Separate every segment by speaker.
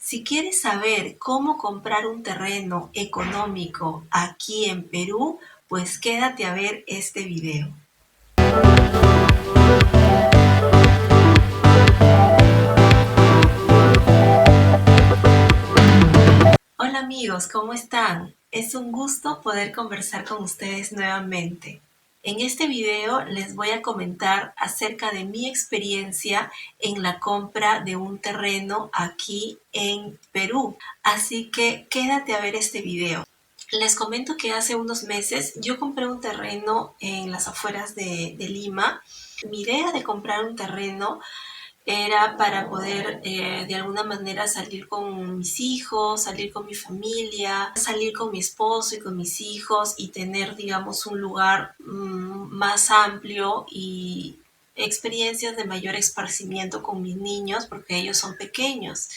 Speaker 1: Si quieres saber cómo comprar un terreno económico aquí en Perú, pues quédate a ver este video. Hola amigos, ¿cómo están? Es un gusto poder conversar con ustedes nuevamente. En este video les voy a comentar acerca de mi experiencia en la compra de un terreno aquí en Perú. Así que quédate a ver este video. Les comento que hace unos meses yo compré un terreno en las afueras de Lima. Mi idea de comprar un terreno era para poder de alguna manera salir con mis hijos, salir con mi familia, salir con mi esposo y con mis hijos y tener, digamos, un lugar más amplio y experiencias de mayor esparcimiento con mis niños porque ellos son pequeños.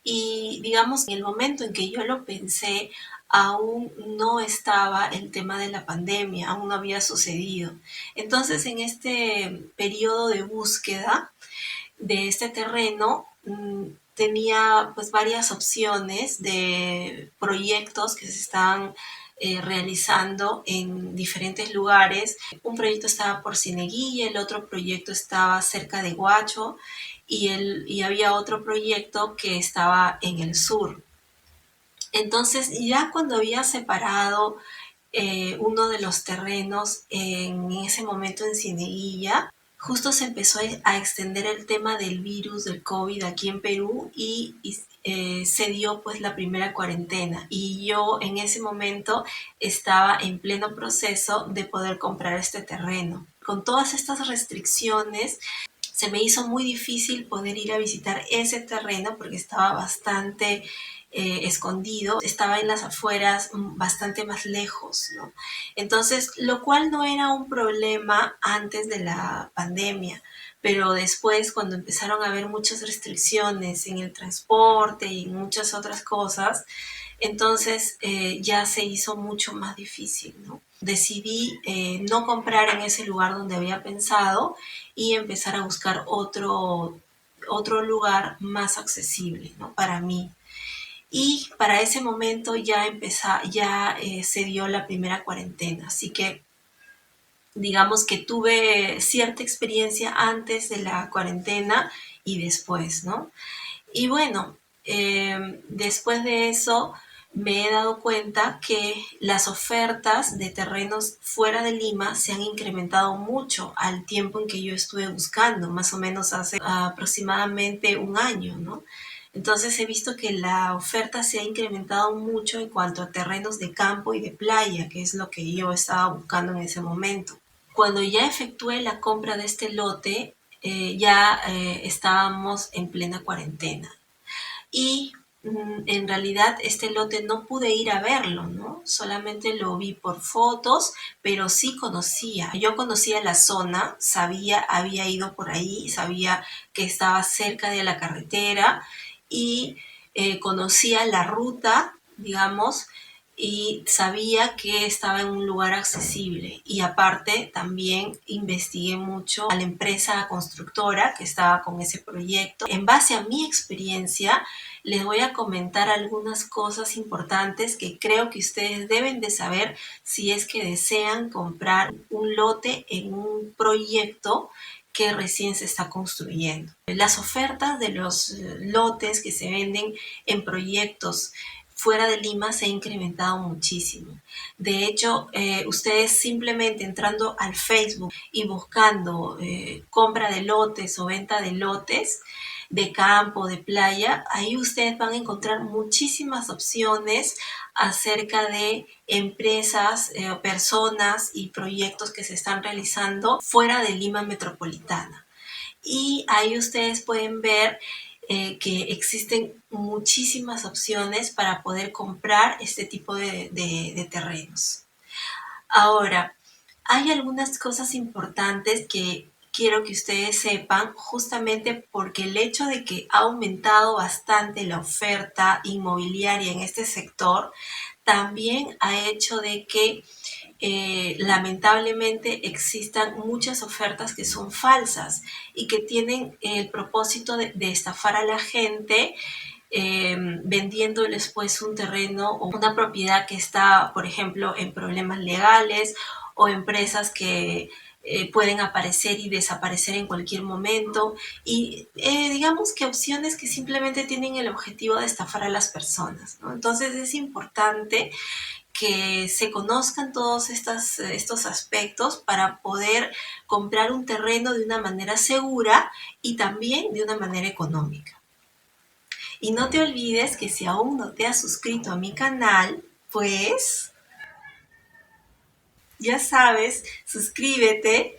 Speaker 1: Y digamos, en el momento en que yo lo pensé, aún no estaba el tema de la pandemia, aún no había sucedido. Entonces, en este periodo de búsqueda, de este terreno tenía pues varias opciones de proyectos que se estaban realizando en diferentes lugares. Un proyecto estaba por Cieneguilla, el otro proyecto estaba cerca de Huacho y había otro proyecto que estaba en el sur. Entonces ya cuando había separado uno de los terrenos en ese momento en Cieneguilla, justo se empezó a extender el tema del virus del COVID aquí en Perú y se dio pues la primera cuarentena y yo en ese momento estaba en pleno proceso de poder comprar este terreno. Con todas estas restricciones se me hizo muy difícil poder ir a visitar ese terreno porque estaba bastante escondido, estaba en las afueras, bastante más lejos, ¿no? Entonces, lo cual no era un problema antes de la pandemia, pero después cuando empezaron a haber muchas restricciones en el transporte y en muchas otras cosas, entonces ya se hizo mucho más difícil, ¿no? Decidí no comprar en ese lugar donde había pensado y empezar a buscar otro lugar más accesible, ¿no? Para mí. Y para ese momento ya se dio la primera cuarentena, así que digamos que tuve cierta experiencia antes de la cuarentena y después, ¿no? Y bueno, después de eso me he dado cuenta que las ofertas de terrenos fuera de Lima se han incrementado mucho al tiempo en que yo estuve buscando, más o menos hace aproximadamente un año, ¿no? Entonces he visto que la oferta se ha incrementado mucho en cuanto a terrenos de campo y de playa, que es lo que yo estaba buscando en ese momento. Cuando ya efectué la compra de este lote, ya estábamos en plena cuarentena. Y en realidad este lote no pude ir a verlo, ¿no? Solamente lo vi por fotos, pero sí conocía. Yo conocía la zona, sabía, había ido por ahí, sabía que estaba cerca de la carretera y conocía la ruta, digamos, y sabía que estaba en un lugar accesible. Y aparte también investigué mucho a la empresa constructora que estaba con ese proyecto. En base a mi experiencia, les voy a comentar algunas cosas importantes que creo que ustedes deben de saber si es que desean comprar un lote en un proyecto que recién se está construyendo. Las ofertas de los lotes que se venden en proyectos fuera de Lima se ha incrementado muchísimo. De hecho, ustedes simplemente entrando al Facebook y buscando compra de lotes o venta de lotes de campo, de playa, ahí ustedes van a encontrar muchísimas opciones acerca de empresas, personas y proyectos que se están realizando fuera de Lima metropolitana. Y ahí ustedes pueden ver que existen muchísimas opciones para poder comprar este tipo de terrenos. Ahora, hay algunas cosas importantes que quiero que ustedes sepan, justamente porque el hecho de que ha aumentado bastante la oferta inmobiliaria en este sector, también ha hecho de que lamentablemente existan muchas ofertas que son falsas y que tienen el propósito de estafar a la gente vendiéndoles pues un terreno o una propiedad que está, por ejemplo, en problemas legales, o empresas que pueden aparecer y desaparecer en cualquier momento, y digamos que opciones que simplemente tienen el objetivo de estafar a las personas, ¿no? Entonces es importante que se conozcan todos estos aspectos para poder comprar un terreno de una manera segura y también de una manera económica. Y no te olvides que si aún no te has suscrito a mi canal, pues ya sabes, suscríbete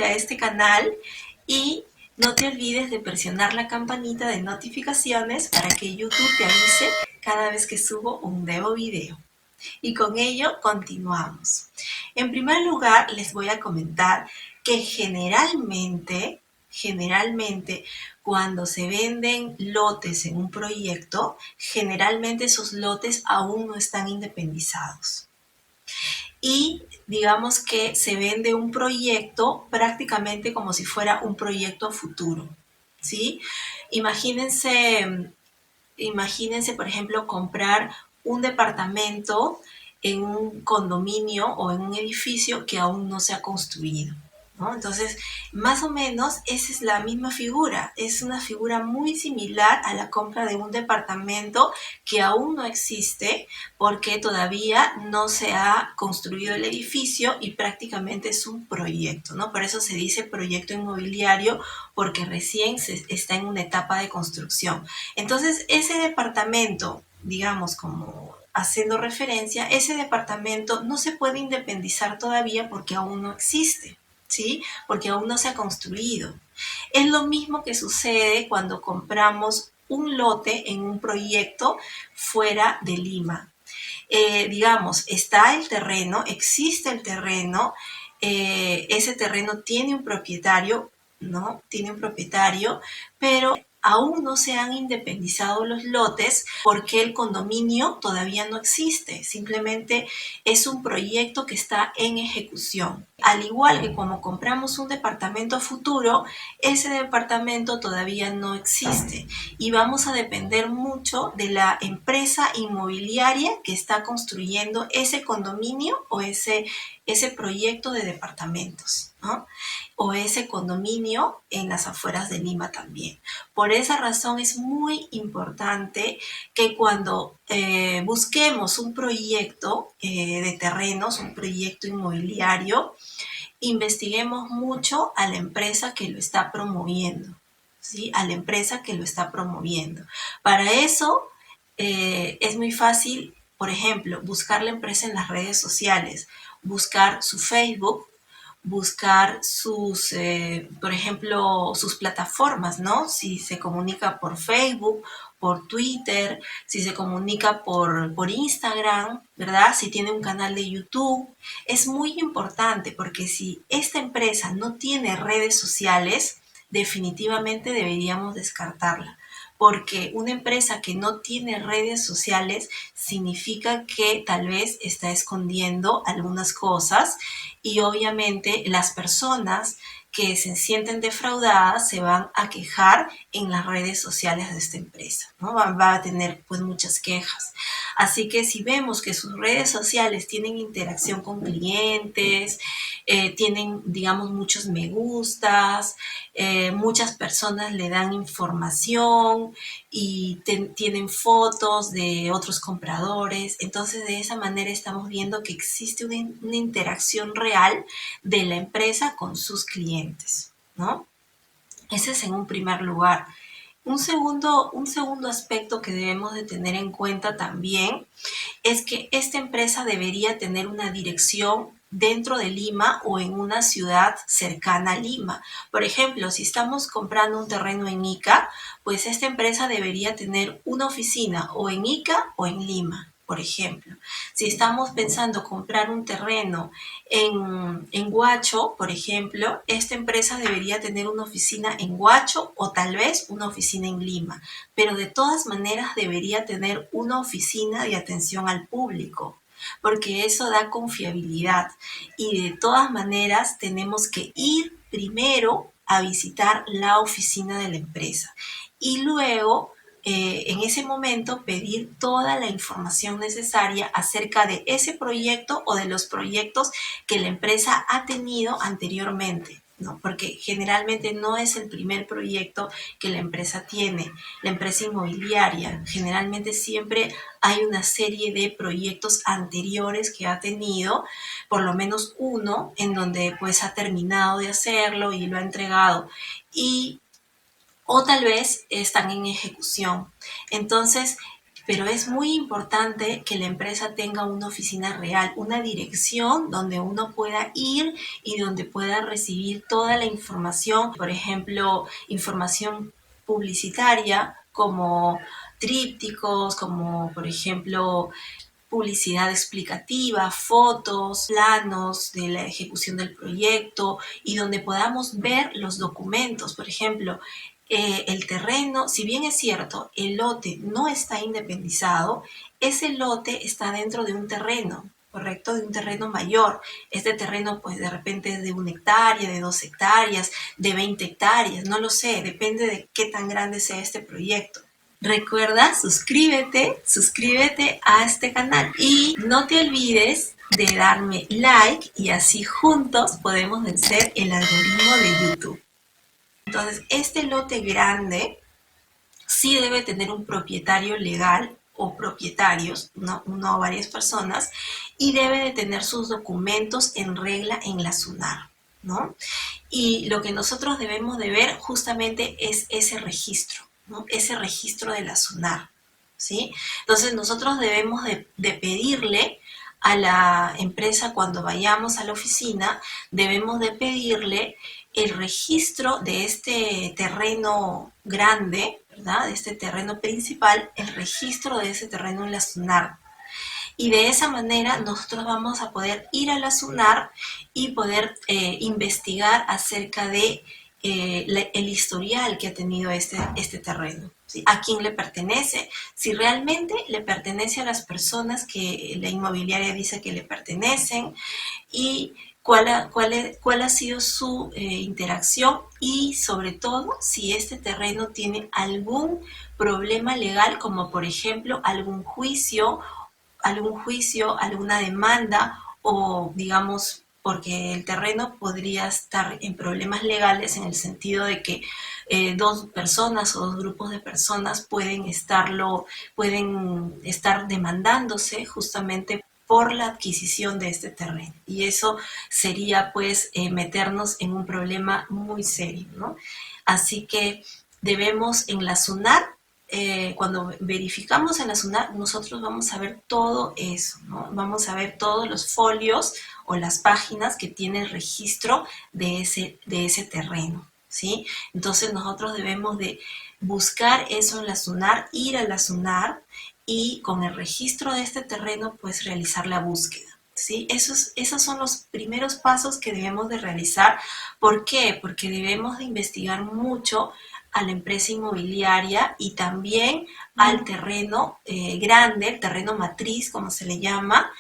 Speaker 1: a este canal, y no te olvides de presionar la campanita de notificaciones para que YouTube te avise cada vez que subo un nuevo video. Y con ello continuamos. En primer lugar, les voy a comentar que generalmente, cuando se venden lotes en un proyecto, generalmente esos lotes aún no están independizados. Y digamos que se vende un proyecto prácticamente como si fuera un proyecto a futuro, ¿sí? Imagínense, imagínense, por ejemplo, comprar un departamento en un condominio o en un edificio que aún no se ha construido, ¿no? Entonces, más o menos esa es la misma figura. Es una figura muy similar a la compra de un departamento que aún no existe porque todavía no se ha construido el edificio y prácticamente es un proyecto, ¿no? Por eso se dice proyecto inmobiliario, porque recién está en una etapa de construcción. Entonces, ese departamento, digamos, como haciendo referencia, ese departamento no se puede independizar todavía porque aún no existe, ¿sí? Porque aún no se ha construido. Es lo mismo que sucede cuando compramos un lote en un proyecto fuera de Lima. Digamos, está el terreno, existe el terreno, ese terreno tiene un propietario, ¿no? Tiene un propietario, pero aún no se han independizado los lotes porque el condominio todavía no existe, simplemente es un proyecto que está en ejecución. Al igual que como compramos un departamento a futuro, ese departamento todavía no existe y vamos a depender mucho de la empresa inmobiliaria que está construyendo ese condominio o ese proyecto de departamentos, ¿no? O ese condominio en las afueras de Lima también. Por esa razón es muy importante que cuando busquemos un proyecto de terrenos, un proyecto inmobiliario, investiguemos mucho a la empresa que lo está promoviendo, ¿sí? A la empresa que lo está promoviendo. Para eso es muy fácil, por ejemplo, buscar la empresa en las redes sociales, buscar su Facebook, buscar por ejemplo, sus plataformas, ¿no? Si se comunica por Facebook, por Twitter, si se comunica por Instagram, ¿verdad? Si tiene un canal de YouTube. Es muy importante porque si esta empresa no tiene redes sociales, definitivamente deberíamos descartarla, porque una empresa que no tiene redes sociales significa que tal vez está escondiendo algunas cosas, y obviamente las personas que se sienten defraudadas se van a quejar en las redes sociales de esta empresa, ¿no? Va a tener pues muchas quejas. Así que si vemos que sus redes sociales tienen interacción con clientes, tienen, digamos, muchos me gustas, muchas personas le dan información y tienen fotos de otros compradores, entonces de esa manera estamos viendo que existe una interacción real de la empresa con sus clientes, ¿no? Ese es en un primer lugar. Un segundo aspecto que debemos de tener en cuenta también es que esta empresa debería tener una dirección dentro de Lima o en una ciudad cercana a Lima. Por ejemplo, si estamos comprando un terreno en Ica, pues esta empresa debería tener una oficina o en Ica o en Lima, por ejemplo. Si estamos pensando comprar un terreno en Huacho, por ejemplo, esta empresa debería tener una oficina en Huacho o tal vez una oficina en Lima, pero de todas maneras debería tener una oficina de atención al público, porque eso da confiabilidad, y de todas maneras tenemos que ir primero a visitar la oficina de la empresa y luego en ese momento pedir toda la información necesaria acerca de ese proyecto o de los proyectos que la empresa ha tenido anteriormente, ¿no? Porque generalmente no es el primer proyecto que la empresa tiene. La empresa inmobiliaria generalmente siempre hay una serie de proyectos anteriores que ha tenido, por lo menos uno, en donde pues ha terminado de hacerlo y lo ha entregado. O tal vez están en ejecución. Entonces, pero es muy importante que la empresa tenga una oficina real, una dirección donde uno pueda ir y donde pueda recibir toda la información, por ejemplo, información publicitaria como trípticos, como por ejemplo publicidad explicativa, fotos, planos de la ejecución del proyecto y donde podamos ver los documentos. Por ejemplo, el terreno, si bien es cierto, el lote no está independizado, ese lote está dentro de un terreno, ¿correcto? De un terreno mayor. Este terreno, pues de repente es de 1 hectárea, de 2 hectáreas, de 20 hectáreas, no lo sé, depende de qué tan grande sea este proyecto. Recuerda, suscríbete a este canal y no te olvides de darme like y así juntos podemos vencer el algoritmo de YouTube. Entonces, este lote grande sí debe tener un propietario legal o propietarios, no varias personas, y debe de tener sus documentos en regla en la SUNAR, ¿no? Y lo que nosotros debemos de ver justamente es ese registro, ¿no? Ese registro de la SUNAR, ¿sí? Entonces nosotros debemos de pedirle a la empresa cuando vayamos a la oficina, debemos de pedirle el registro de este terreno grande, ¿verdad? De este terreno principal, el registro de ese terreno en la SUNAR. Y de esa manera nosotros vamos a poder ir a la SUNAR y poder investigar acerca de el historial que ha tenido este terreno. ¿Sí? ¿A quién le pertenece? Si realmente le pertenece a las personas que la inmobiliaria dice que le pertenecen y cuál ha sido su interacción y sobre todo si este terreno tiene algún problema legal como por ejemplo alguna demanda o digamos porque el terreno podría estar en problemas legales en el sentido de que dos personas o dos grupos de personas pueden estar demandándose justamente por la adquisición de este terreno. Y eso sería pues meternos en un problema muy serio, ¿no? Así que debemos en la SUNAR cuando verificamos en la SUNAT, nosotros vamos a ver todo eso, ¿no? Vamos a ver todos los folios o las páginas que tiene el registro de ese terreno, ¿sí? Entonces nosotros debemos de buscar eso en la SUNAR, ir a la SUNAR y con el registro de este terreno, pues realizar la búsqueda. ¿Sí? Esos son los primeros pasos que debemos de realizar. ¿Por qué? Porque debemos de investigar mucho a la empresa inmobiliaria y también al terreno grande, el terreno matriz, como se le llama,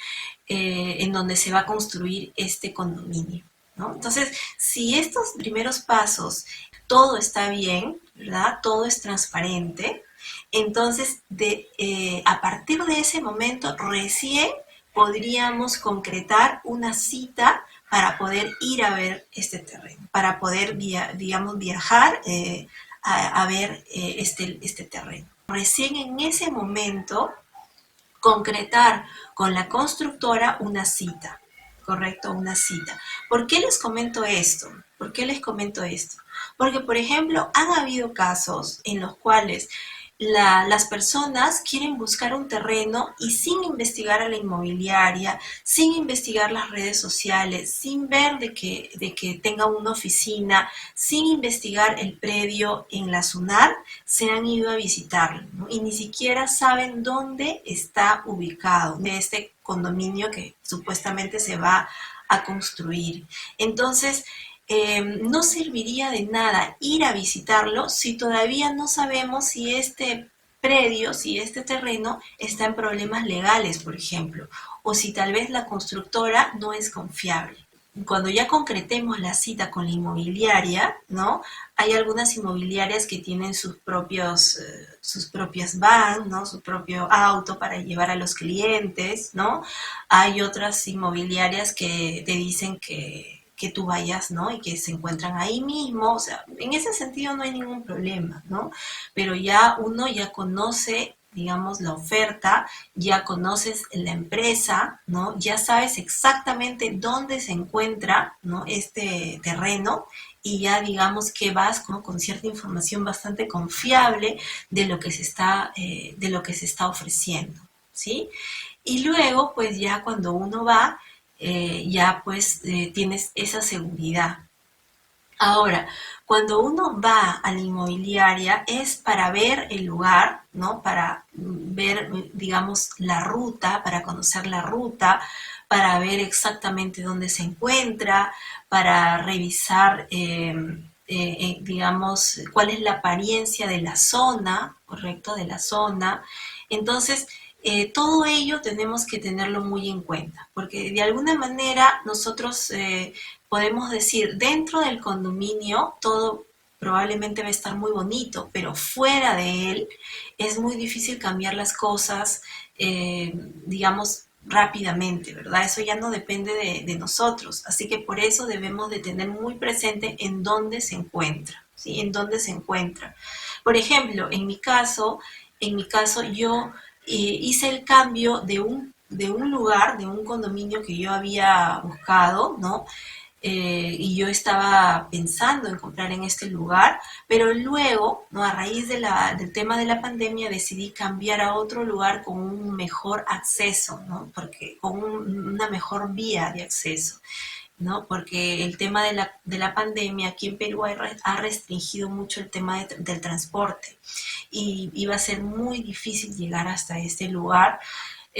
Speaker 1: en donde se va a construir este condominio, ¿no? Entonces, si estos primeros pasos, todo está bien, ¿verdad? Todo es transparente, entonces a partir de ese momento recién podríamos concretar una cita para poder ir a ver este terreno, para poder, digamos, viajar a ver este terreno. Recién en ese momento concretar con la constructora una cita, ¿correcto? Una cita. ¿Por qué les comento esto? ¿Por qué les comento esto? Porque, por ejemplo, han habido casos en los cuales las personas quieren buscar un terreno y sin investigar a la inmobiliaria, sin investigar las redes sociales, sin ver de que tenga una oficina, sin investigar el predio en la SUNAR, se han ido a visitarlo, ¿no? Y ni siquiera saben dónde está ubicado de este condominio que supuestamente se va a construir. Entonces, no serviría de nada ir a visitarlo si todavía no sabemos si este predio, si este terreno está en problemas legales, por ejemplo, o si tal vez la constructora no es confiable, cuando ya concretemos la cita con la inmobiliaria, ¿no? Hay algunas inmobiliarias que tienen sus propias van, ¿no? Su propio auto para llevar a los clientes, ¿no? Hay otras inmobiliarias que te dicen que tú vayas, ¿no? Y que se encuentran ahí mismo, o sea, en ese sentido no hay ningún problema, ¿no? Pero ya uno ya conoce, digamos, la oferta, ya conoces la empresa, ¿no? Ya sabes exactamente dónde se encuentra, ¿no? Este terreno y ya digamos que vas, ¿no? Con cierta información bastante confiable de lo que se está ofreciendo, ¿sí? Y luego, pues ya cuando uno va, ya pues tienes esa seguridad. Ahora, cuando uno va a la inmobiliaria es para ver el lugar, ¿no? Para ver, digamos, la ruta, para conocer la ruta, para ver exactamente dónde se encuentra, para revisar, digamos, cuál es la apariencia de la zona, ¿correcto? De la zona. Entonces, todo ello tenemos que tenerlo muy en cuenta, porque de alguna manera nosotros podemos decir, dentro del condominio todo probablemente va a estar muy bonito, pero fuera de él es muy difícil cambiar las cosas, digamos, rápidamente, ¿verdad? Eso ya no depende de nosotros, así que por eso debemos de tener muy presente en dónde se encuentra, ¿sí? En dónde se encuentra. Por ejemplo, en mi caso yo hice el cambio de un lugar, de un condominio que yo había buscado, ¿no? Y yo estaba pensando en comprar en este lugar, pero luego, ¿no? A raíz del tema de la pandemia, decidí cambiar a otro lugar con un mejor acceso, ¿no? Porque, con una mejor vía de acceso, ¿no? Porque el tema de la pandemia aquí en Perú ha restringido mucho el tema del transporte y iba a ser muy difícil llegar hasta este lugar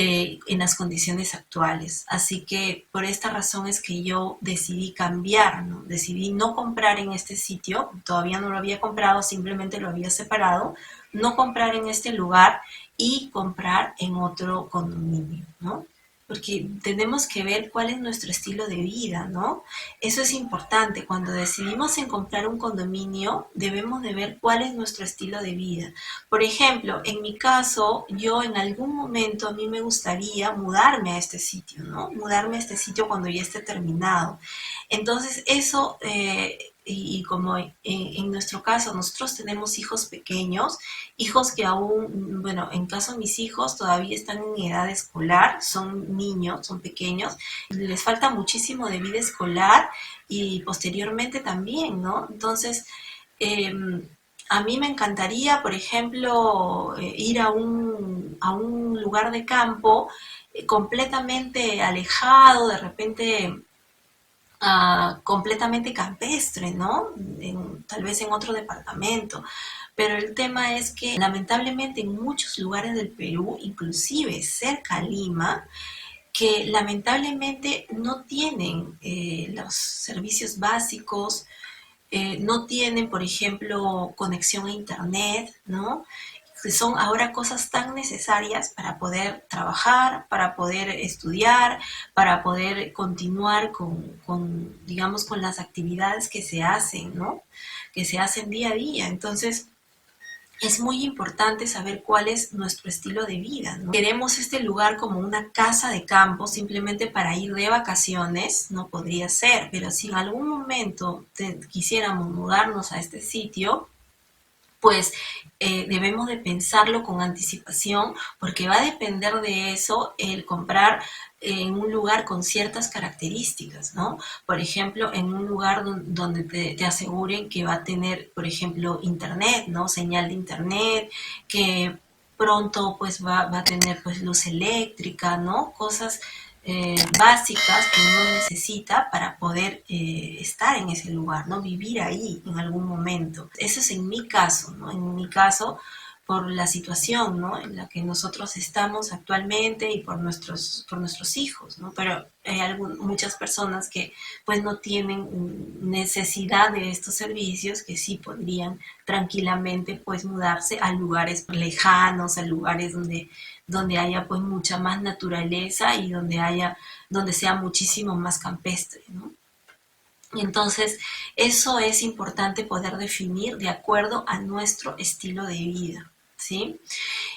Speaker 1: en las condiciones actuales. Así que por esta razón es que yo decidí cambiar, ¿no? Decidí no comprar en este sitio, todavía no lo había comprado, simplemente lo había separado, no comprar en este lugar y comprar en otro condominio, ¿no? Porque tenemos que ver cuál es nuestro estilo de vida, ¿no? Eso es importante. Cuando decidimos en comprar un condominio, debemos de ver cuál es nuestro estilo de vida. Por ejemplo, en mi caso, yo en algún momento a mí me gustaría mudarme a este sitio, ¿no? Mudarme a este sitio cuando ya esté terminado. Entonces, eso, y como en nuestro caso, nosotros tenemos hijos pequeños, hijos que aún, bueno, en caso de mis hijos todavía están en edad escolar, son niños, son pequeños, les falta muchísimo de vida escolar y posteriormente también, ¿no? Entonces, eh, a mí me encantaría, por ejemplo, ir a un lugar de campo completamente alejado, de repente completamente campestre, ¿no? Tal vez en otro departamento. Pero el tema es que lamentablemente en muchos lugares del Perú, inclusive cerca a Lima, que lamentablemente no tienen los servicios básicos, no tienen, por ejemplo, conexión a Internet, ¿no? Que son ahora cosas tan necesarias para poder trabajar, para poder estudiar, para poder continuar digamos, con las actividades que se hacen, ¿no? Que se hacen día a día. Entonces, es muy importante saber cuál es nuestro estilo de vida, ¿no? Queremos este lugar como una casa de campo simplemente para ir de vacaciones, no podría ser, pero si en algún momento quisiéramos mudarnos a este sitio, pues debemos de pensarlo con anticipación porque va a depender de eso el comprar en un lugar con ciertas características, ¿no? Por ejemplo, en un lugar donde te aseguren que va a tener, por ejemplo, internet, ¿no? Señal de internet, que pronto pues va a tener pues luz eléctrica, ¿no? Cosas básicas que uno necesita para poder estar en ese lugar, ¿no? Vivir ahí en algún momento. Eso es en mi caso, ¿no? En mi caso, por la situación, ¿no? En la que nosotros estamos actualmente y por nuestros hijos, ¿no? Pero hay muchas personas que pues no tienen necesidad de estos servicios que sí podrían tranquilamente pues mudarse a lugares lejanos, a lugares donde haya pues mucha más naturaleza y donde sea muchísimo más campestre, ¿no? Entonces, eso es importante poder definir de acuerdo a nuestro estilo de vida, ¿sí?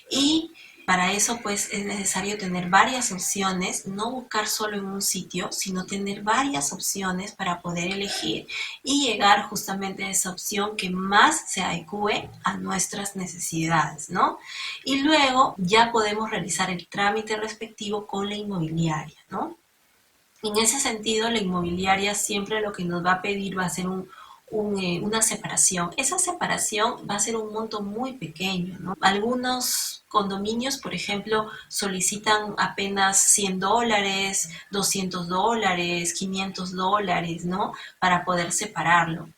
Speaker 1: Y para eso pues es necesario tener varias opciones, no buscar solo en un sitio, sino tener varias opciones para poder elegir y llegar justamente a esa opción que más se adecue a nuestras necesidades, ¿no? Y luego ya podemos realizar el trámite respectivo con la inmobiliaria, ¿no? En ese sentido, la inmobiliaria siempre lo que nos va a pedir va a ser una separación. Esa separación va a ser un monto muy pequeño, ¿no? Algunos condominios, por ejemplo, solicitan apenas $100, $200, $500, ¿no? Para poder separarlo.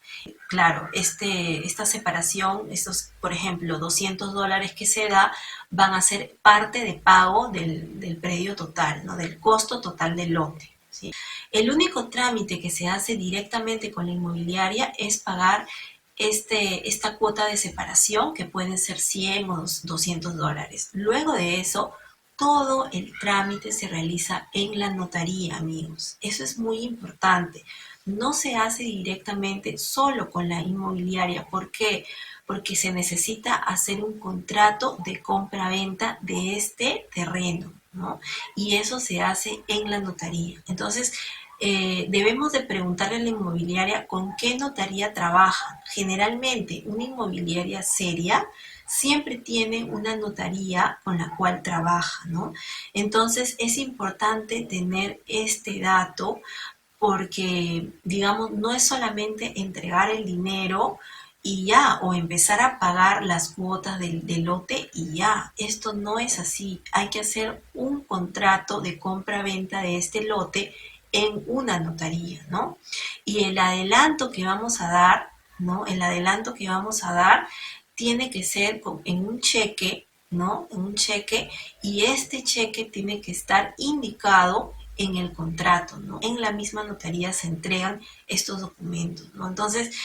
Speaker 1: Claro, esta separación, estos, por ejemplo, $200 que se da, van a ser parte de pago del predio total, ¿no? Del costo total del lote. ¿Sí? El único trámite que se hace directamente con la inmobiliaria es pagar esta cuota de separación, que pueden ser 100 o $200. Luego de eso, todo el trámite se realiza en la notaría, amigos. Eso es muy importante. No se hace directamente solo con la inmobiliaria. ¿Por qué? Porque se necesita hacer un contrato de compra-venta de este terreno, ¿no? Y eso se hace en la notaría. Entonces, debemos de preguntarle a la inmobiliaria con qué notaría trabaja. Generalmente, una inmobiliaria seria siempre tiene una notaría con la cual trabaja, ¿no? Entonces, es importante tener este dato porque, digamos, no es solamente entregar el dinero y ya, o empezar a pagar las cuotas del lote y ya. Esto no es así. Hay que hacer un contrato de compra-venta de este lote en una notaría, ¿no? Y el adelanto que vamos a dar, ¿no? El adelanto que vamos a dar tiene que ser en un cheque, ¿no? En un cheque, y este cheque tiene que estar indicado en el contrato, ¿no? En la misma notaría se entregan estos documentos, ¿no? Entonces,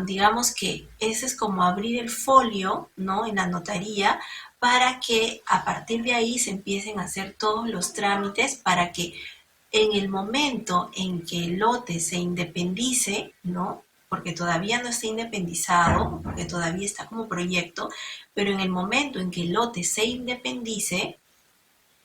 Speaker 1: digamos que ese es como abrir el folio, ¿no? En la notaría, para que a partir de ahí se empiecen a hacer todos los trámites para que en el momento en que el lote se independice, ¿no? Porque todavía no está independizado, porque todavía está como proyecto, pero en el momento en que el lote se independice,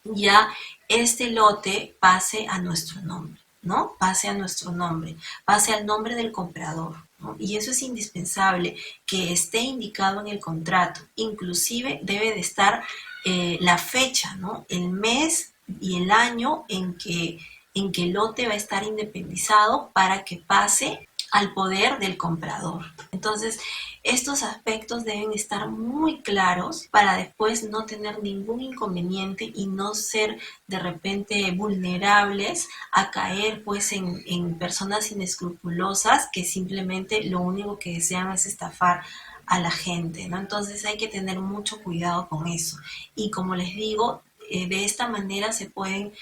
Speaker 1: ya este lote pase a nuestro nombre, ¿no? Pase a nuestro nombre, pase al nombre del comprador, ¿no? Y eso es indispensable, que esté indicado en el contrato. Inclusive debe de estar la fecha, ¿no? El mes y el año en que el lote va a estar independizado para que pase al poder del comprador. Entonces, estos aspectos deben estar muy claros para después no tener ningún inconveniente y no ser de repente vulnerables a caer pues en personas inescrupulosas que simplemente lo único que desean es estafar a la gente, ¿no? Entonces hay que tener mucho cuidado con eso. Y como les digo, de esta manera se pueden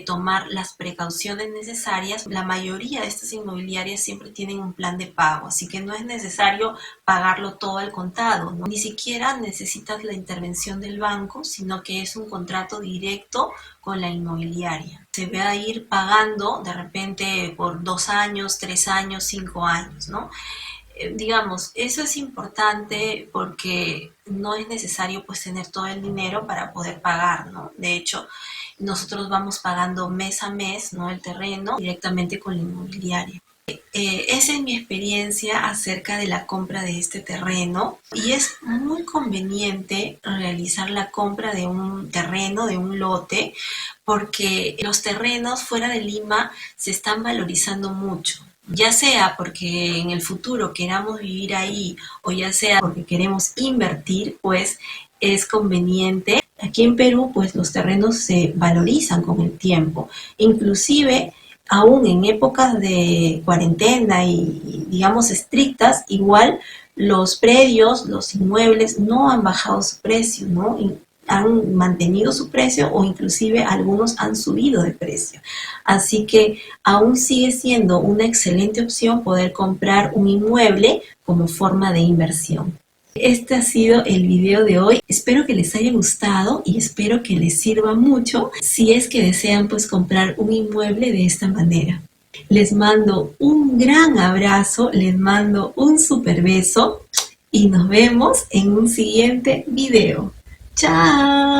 Speaker 1: tomar las precauciones necesarias. La mayoría de estas inmobiliarias siempre tienen un plan de pago, así que no es necesario pagarlo todo al contado, ¿no? Ni siquiera necesitas la intervención del banco, sino que es un contrato directo con la inmobiliaria. Se va a ir pagando de repente por 2 años, 3 años, 5 años, ¿no? Digamos, eso es importante porque no es necesario pues tener todo el dinero para poder pagar, ¿no? De hecho, nosotros vamos pagando mes a mes, ¿no? El terreno directamente con la inmobiliaria. Esa es mi experiencia acerca de la compra de este terreno y es muy conveniente realizar la compra de un terreno, de un lote, porque los terrenos fuera de Lima se están valorizando mucho. Ya sea porque en el futuro queramos vivir ahí o ya sea porque queremos invertir, pues es conveniente. Aquí en Perú, pues los terrenos se valorizan con el tiempo. Inclusive, aún en épocas de cuarentena y digamos estrictas, igual los predios, los inmuebles no han bajado su precio, ¿no? Han mantenido su precio o inclusive algunos han subido de precio. Así que aún sigue siendo una excelente opción poder comprar un inmueble como forma de inversión. Este ha sido el video de hoy. Espero que les haya gustado y espero que les sirva mucho si es que desean pues comprar un inmueble de esta manera. Les mando un gran abrazo, les mando un super beso y nos vemos en un siguiente video. ¡Chao!